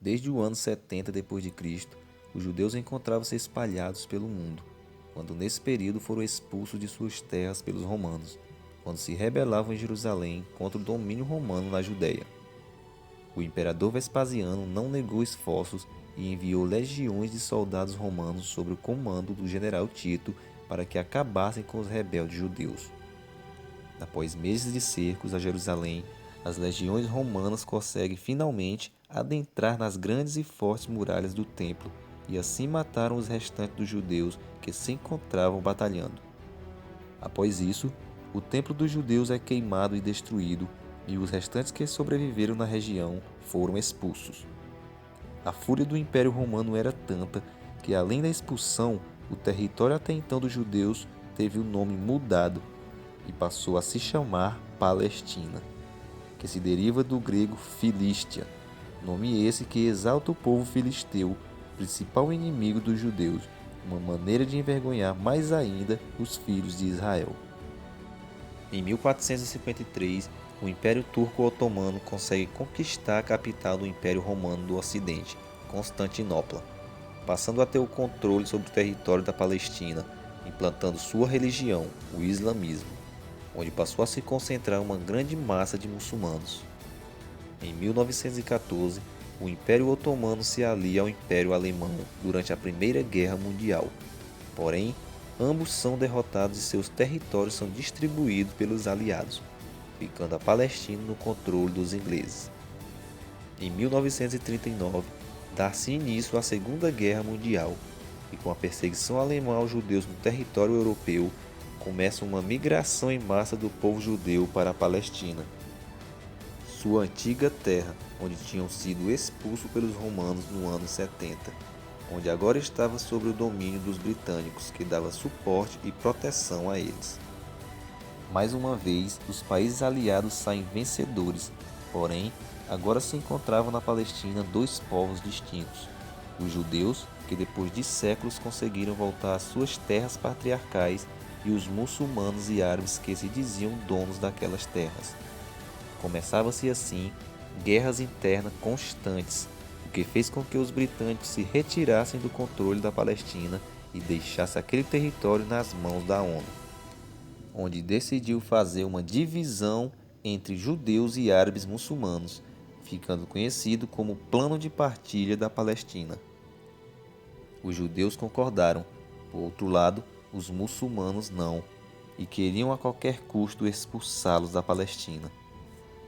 Desde o ano 70 d.C., os judeus encontravam-se espalhados pelo mundo, quando nesse período foram expulsos de suas terras pelos romanos, quando se rebelavam em Jerusalém contra o domínio romano na Judéia. O imperador Vespasiano não negou esforços e enviou legiões de soldados romanos sob o comando do general Tito para que acabassem com os rebeldes judeus. Após meses de cercos a Jerusalém, as legiões romanas conseguem finalmente adentrar nas grandes e fortes muralhas do templo e assim mataram os restantes dos judeus que se encontravam batalhando. Após isso, o templo dos judeus é queimado e destruído, e os restantes que sobreviveram na região foram expulsos. A fúria do Império Romano era tanta que, além da expulsão, o território até então dos judeus teve o nome mudado e passou a se chamar Palestina, que se deriva do grego Filístia, nome esse que exalta o povo filisteu, principal inimigo dos judeus, uma maneira de envergonhar mais ainda os filhos de Israel. Em 1453, o Império Turco-Otomano consegue conquistar a capital do Império Romano do Ocidente, Constantinopla, passando a ter o controle sobre o território da Palestina, implantando sua religião, o islamismo, onde passou a se concentrar uma grande massa de muçulmanos. Em 1914, o Império Otomano se alia ao Império Alemão durante a Primeira Guerra Mundial. Porém, ambos são derrotados e seus territórios são distribuídos pelos aliados, ficando a Palestina no controle dos ingleses. Em 1939, dá-se início à Segunda Guerra Mundial, e com a perseguição alemã aos judeus no território europeu, começa uma migração em massa do povo judeu para a Palestina, sua antiga terra, onde tinham sido expulsos pelos romanos no ano 70, onde agora estava sob o domínio dos britânicos, que dava suporte e proteção a eles. Mais uma vez, os países aliados saem vencedores, porém, agora se encontravam na Palestina dois povos distintos: os judeus, que depois de séculos conseguiram voltar às suas terras patriarcais, e os muçulmanos e árabes que se diziam donos daquelas terras. Começava-se assim guerras internas constantes, o que fez com que os britânicos se retirassem do controle da Palestina e deixassem aquele território nas mãos da ONU, onde decidiu fazer uma divisão entre judeus e árabes muçulmanos, ficando conhecido como Plano de Partilha da Palestina. Os judeus concordaram, por outro lado, os muçulmanos não, e queriam a qualquer custo expulsá-los da Palestina.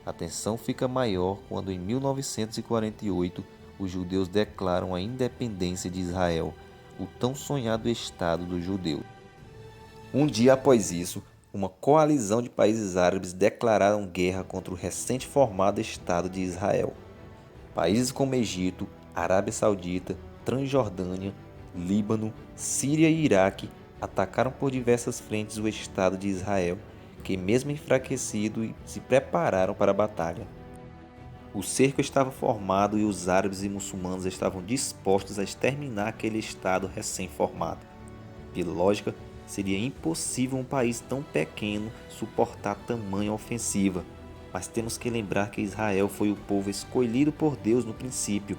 A tensão fica maior quando, em 1948, os judeus declaram a independência de Israel, o tão sonhado Estado dos judeus. Um dia após isso, uma coalizão de países árabes declararam guerra contra o recém-formado Estado de Israel. Países como Egito, Arábia Saudita, Transjordânia, Líbano, Síria e Iraque atacaram por diversas frentes o Estado de Israel, que mesmo enfraquecido se prepararam para a batalha. O cerco estava formado e os árabes e muçulmanos estavam dispostos a exterminar aquele Estado recém-formado. Pela lógica, seria impossível um país tão pequeno suportar tamanha ofensiva, mas temos que lembrar que Israel foi o povo escolhido por Deus no princípio,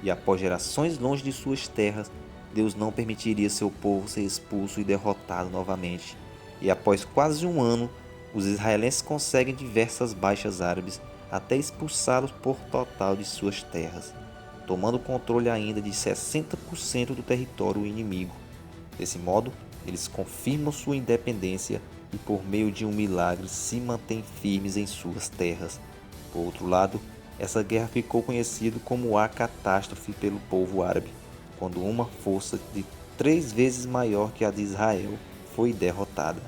e após gerações longe de suas terras, Deus não permitiria seu povo ser expulso e derrotado novamente. E após quase um ano, os israelenses conseguem diversas baixas árabes até expulsá-los por total de suas terras, tomando controle ainda de 60% do território inimigo. Desse modo, eles confirmam sua independência e, por meio de um milagre, se mantêm firmes em suas terras. Por outro lado, essa guerra ficou conhecida como a catástrofe pelo povo árabe, quando uma força de 3 vezes maior que a de Israel foi derrotada.